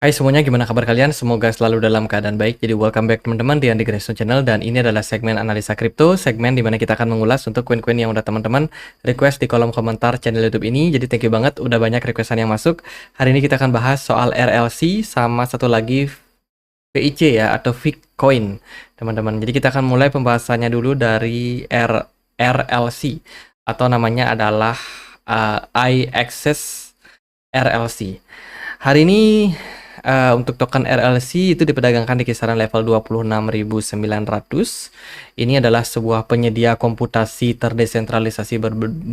Hai semuanya, gimana kabar kalian? Semoga selalu dalam keadaan baik. Jadi welcome back teman-teman di Andi Grayson Channel, dan ini adalah segmen analisa kripto, segmen dimana kita akan mengulas untuk koin-koin yang udah teman-teman request di kolom komentar channel YouTube ini. Jadi thank you banget, udah banyak requestan yang masuk. Hari ini kita akan bahas soal RLC sama satu lagi VIC ya, atau VIC Coin teman-teman. Jadi kita akan mulai pembahasannya dulu dari RLC, atau namanya adalah iAccess RLC. Hari ini untuk token RLC itu diperdagangkan di kisaran level 26.900. Ini adalah sebuah penyedia komputasi terdesentralisasi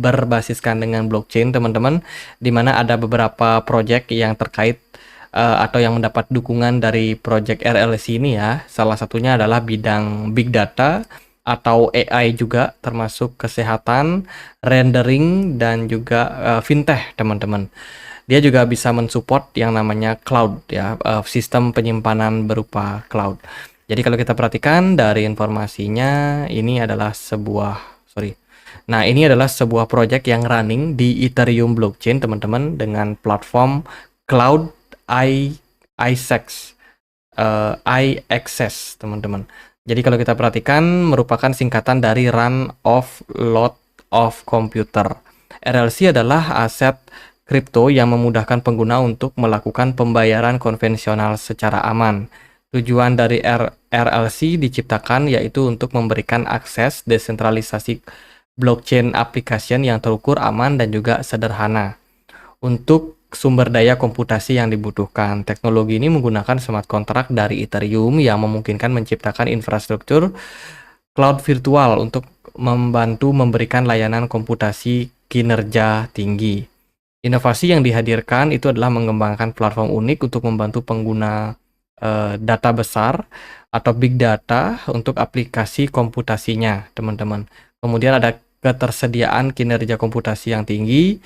berbasiskan dengan blockchain, teman-teman, di mana ada beberapa project yang terkait atau yang mendapat dukungan dari project RLC ini ya. Salah satunya adalah bidang big data atau AI juga, termasuk kesehatan, rendering, dan juga fintech, teman-teman. Dia juga bisa mensupport yang namanya cloud ya, sistem penyimpanan berupa cloud. Jadi kalau kita perhatikan dari informasinya, ini adalah sebuah project yang running di Ethereum blockchain, teman-teman, dengan platform cloud iAccess, teman-teman. Jadi kalau kita perhatikan, merupakan singkatan dari Run of Lot of Computer. RLC adalah aset kripto yang memudahkan pengguna untuk melakukan pembayaran konvensional secara aman. Tujuan dari RLC diciptakan yaitu untuk memberikan akses desentralisasi blockchain application yang terukur, aman, dan juga sederhana. Untuk sumber daya komputasi yang dibutuhkan, teknologi ini menggunakan smart contract dari Ethereum yang memungkinkan menciptakan infrastruktur cloud virtual untuk membantu memberikan layanan komputasi kinerja tinggi. Inovasi yang dihadirkan itu adalah mengembangkan platform unik untuk membantu pengguna data besar atau big data untuk aplikasi komputasinya, teman-teman. Kemudian ada ketersediaan kinerja komputasi yang tinggi.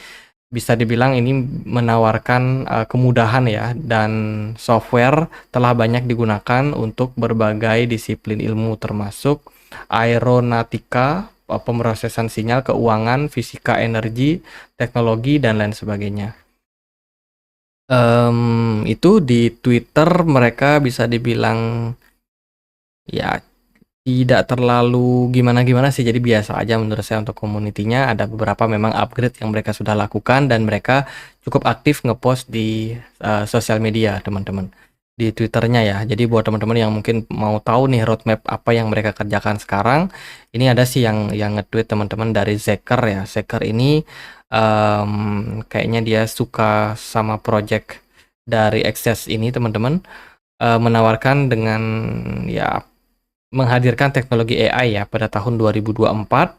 Bisa dibilang ini menawarkan kemudahan ya, dan software telah banyak digunakan untuk berbagai disiplin ilmu, termasuk aeronautika, pemrosesan sinyal, keuangan, fisika energi, teknologi, dan lain sebagainya. Itu di Twitter mereka bisa dibilang ya tidak terlalu gimana-gimana sih, jadi biasa aja menurut saya untuk komunitinya. Ada beberapa memang upgrade yang mereka sudah lakukan, dan mereka cukup aktif ngepost di sosial media, teman-teman, di Twitternya ya. Jadi buat teman-teman yang mungkin mau tahu nih roadmap apa yang mereka kerjakan sekarang, ini ada sih yang nge-tweet, teman-teman, dari Zeker ya. Zeker ini kayaknya dia suka sama project dari Access ini, teman-teman, menawarkan dengan ya menghadirkan teknologi AI ya pada tahun 2024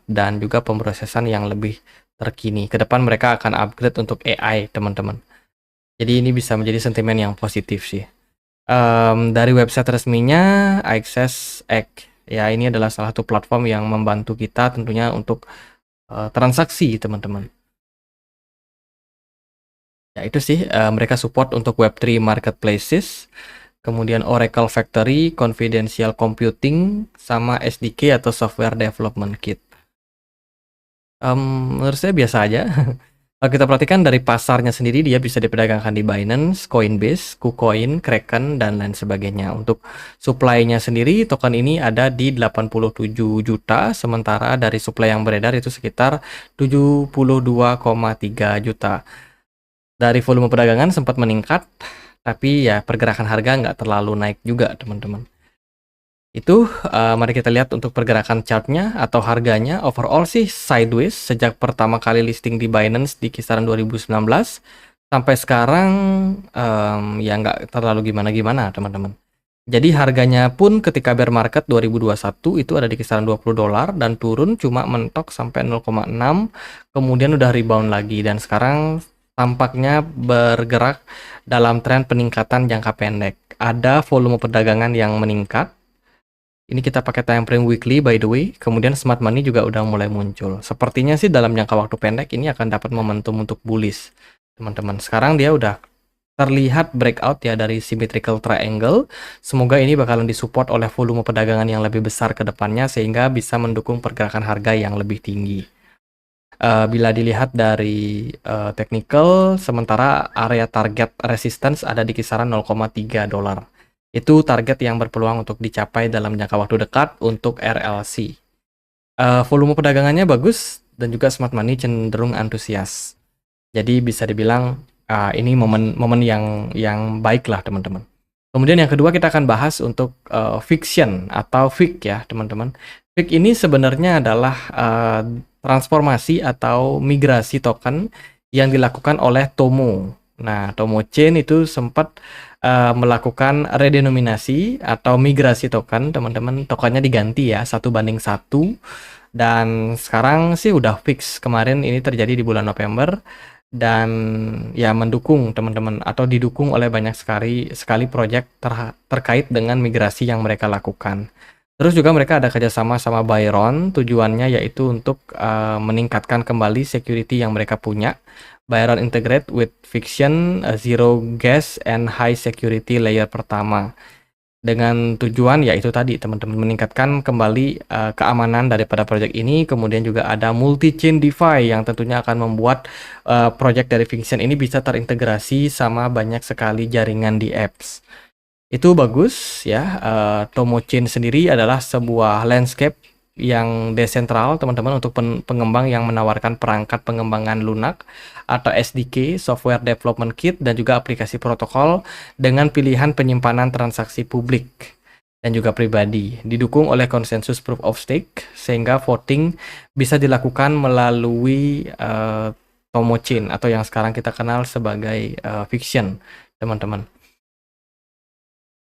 dan juga pemrosesan yang lebih terkini. Kedepan mereka akan upgrade untuk AI, teman-teman. Jadi ini bisa menjadi sentimen yang positif sih. Dari website resminya Access X ya, ini adalah salah satu platform yang membantu kita tentunya untuk transaksi, teman-teman. Ya itu sih, mereka support untuk Web3 marketplaces, kemudian Oracle Factory, Confidential Computing, sama SDK atau Software Development Kit. Menurut saya biasa aja. Kalau kita perhatikan dari pasarnya sendiri, dia bisa diperdagangkan di Binance, Coinbase, KuCoin, Kraken, dan lain sebagainya. Untuk supply-nya sendiri, token ini ada di 87 juta, sementara dari supply yang beredar itu sekitar 72,3 juta. Dari volume perdagangan sempat meningkat, tapi ya pergerakan harga nggak terlalu naik juga, teman-teman. Itu mari kita lihat untuk pergerakan chartnya atau harganya. Overall sih sideways sejak pertama kali listing di Binance di kisaran 2019 sampai sekarang, ya nggak terlalu gimana-gimana, teman-teman. Jadi harganya pun ketika bear market 2021 itu ada di kisaran $20 dan turun cuma mentok sampai 0,6, kemudian udah rebound lagi, dan sekarang tampaknya bergerak dalam tren peningkatan jangka pendek. Ada volume perdagangan yang meningkat. Ini kita pakai time frame weekly by the way. Kemudian smart money juga udah mulai muncul. Sepertinya sih dalam jangka waktu pendek ini akan dapat momentum untuk bullish, teman-teman. Sekarang dia udah terlihat breakout ya dari symmetrical triangle. Semoga ini bakalan disupport oleh volume perdagangan yang lebih besar ke depannya sehingga bisa mendukung pergerakan harga yang lebih tinggi. Bila dilihat dari technical, sementara area target resistance ada di kisaran 0,3 dolar. Itu target yang berpeluang untuk dicapai dalam jangka waktu dekat untuk RLC. Volume perdagangannya bagus dan juga smart money cenderung antusias. Jadi bisa dibilang ini momen yang baik lah teman-teman. Kemudian yang kedua kita akan bahas untuk fiction atau FIC ya teman-teman. FIC ini sebenarnya adalah transformasi atau migrasi token yang dilakukan oleh Tomo. Nah, Tomo Chain itu sempat melakukan redenominasi atau migrasi token, teman-teman. Tokennya diganti ya, 1:1. Dan sekarang sih udah fix. Kemarin ini terjadi di bulan November. Dan ya mendukung teman-teman atau didukung oleh banyak sekali proyek terkait dengan migrasi yang mereka lakukan. Terus juga mereka ada kerjasama sama Byron, tujuannya yaitu untuk meningkatkan kembali security yang mereka punya. Byron integrate with Fiction, Zero Gas, and High Security layer pertama. Dengan tujuan yaitu tadi teman-teman meningkatkan kembali keamanan daripada proyek ini. Kemudian juga ada multi-chain DeFi yang tentunya akan membuat proyek dari Fiction ini bisa terintegrasi sama banyak sekali jaringan di apps. Itu bagus ya. Tomo Chain sendiri adalah sebuah landscape yang desentral teman-teman untuk pengembang yang menawarkan perangkat pengembangan lunak atau SDK, Software Development Kit, dan juga aplikasi protokol dengan pilihan penyimpanan transaksi publik dan juga pribadi, didukung oleh konsensus Proof of Stake, sehingga voting bisa dilakukan melalui Tomo Chain atau yang sekarang kita kenal sebagai Fiction, teman-teman.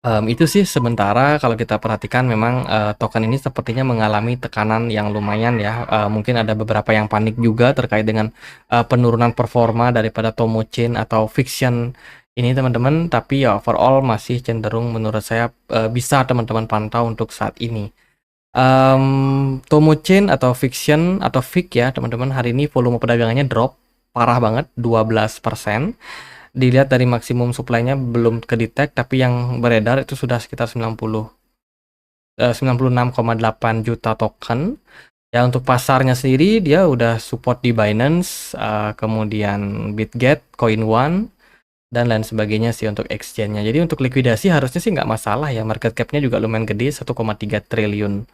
Itu sih sementara kalau kita perhatikan memang token ini sepertinya mengalami tekanan yang lumayan ya. Mungkin ada beberapa yang panik juga terkait dengan penurunan performa daripada Tomo Chain atau Fiction ini teman-teman. Tapi ya overall masih cenderung menurut saya bisa teman-teman pantau untuk saat ini. Tomo Chain atau Fiction atau FIC ya teman-teman, hari ini volume perdagangannya drop parah banget 12%. Dilihat dari maksimum supply-nya belum kedetek, tapi yang beredar itu sudah sekitar 96,8 juta token. Ya untuk pasarnya sendiri dia udah support di Binance, kemudian Bitget, Coin1, dan lain sebagainya sih untuk exchange-nya. Jadi untuk likuidasi harusnya sih nggak masalah ya, market cap-nya juga lumayan gede, 1,3 triliun.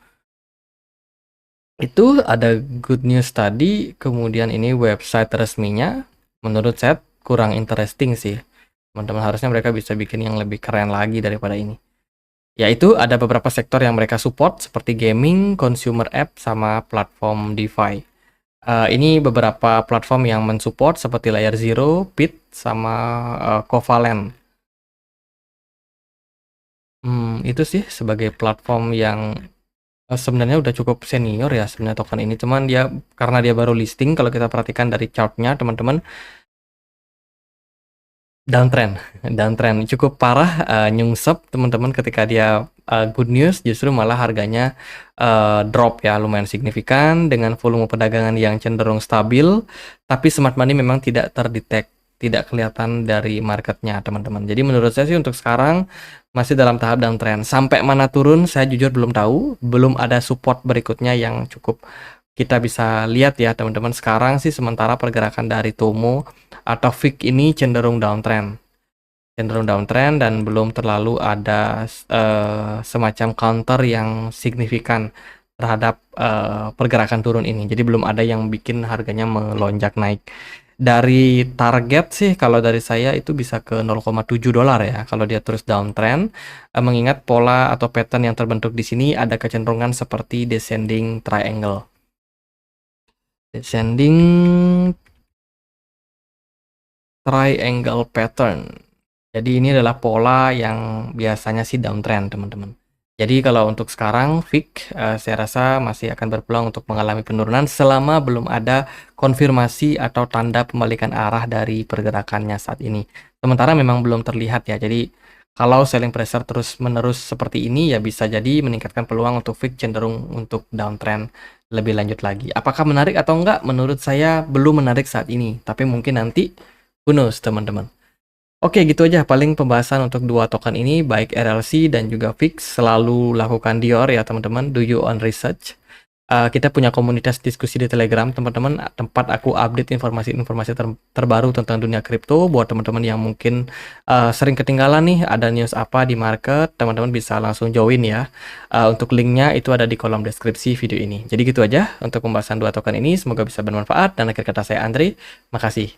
Itu ada good news tadi, kemudian ini website resminya. Menurut saya kurang interesting sih teman-teman, harusnya mereka bisa bikin yang lebih keren lagi daripada ini. Yaitu ada beberapa sektor yang mereka support seperti gaming, consumer app, sama platform DeFi. Ini beberapa platform yang mensupport seperti Layer Zero, Pit, sama Covalent. Itu sih sebagai platform yang sebenarnya udah cukup senior ya sebenarnya token ini, cuman dia karena dia baru listing, kalau kita perhatikan dari chartnya teman-teman, downtrend cukup parah, nyungsep teman-teman. Ketika dia good news justru malah harganya drop ya lumayan signifikan dengan volume perdagangan yang cenderung stabil, tapi smart money memang tidak terdetek, tidak kelihatan dari marketnya teman-teman. Jadi menurut saya sih untuk sekarang masih dalam tahap downtrend. Sampai mana turun saya jujur belum tahu, belum ada support berikutnya yang cukup kita bisa lihat ya teman-teman. Sekarang sih sementara pergerakan dari Tomo atau FIC ini cenderung downtrend dan belum terlalu ada semacam counter yang signifikan terhadap pergerakan turun ini. Jadi belum ada yang bikin harganya melonjak naik. Dari target sih kalau dari saya itu bisa ke 0,7 dolar ya kalau dia terus downtrend, mengingat pola atau pattern yang terbentuk di sini ada kecenderungan seperti descending triangle. Descending triangle pattern. Jadi ini adalah pola yang biasanya sih downtrend teman-teman. Jadi kalau untuk sekarang FIC saya rasa masih akan berpeluang untuk mengalami penurunan selama belum ada konfirmasi atau tanda pembalikan arah dari pergerakannya saat ini. Sementara memang belum terlihat ya. Jadi kalau selling pressure terus menerus seperti ini ya bisa jadi meningkatkan peluang untuk FIC cenderung untuk downtrend lebih lanjut lagi. Apakah menarik atau enggak? Menurut saya belum menarik saat ini, tapi mungkin nanti who knows teman-teman. Oke, gitu aja paling pembahasan untuk dua token ini, baik RLC dan juga FIX. Selalu lakukan Dior ya teman-teman, do your own research. Kita punya komunitas diskusi di Telegram, teman-teman, tempat aku update informasi-informasi terbaru tentang dunia kripto. Buat teman-teman yang mungkin sering ketinggalan nih, ada news apa di market, teman-teman bisa langsung join ya. Untuk linknya itu ada di kolom deskripsi video ini. Jadi gitu aja untuk pembahasan dua token ini. Semoga bisa bermanfaat. Dan akhir kata saya Andri, makasih.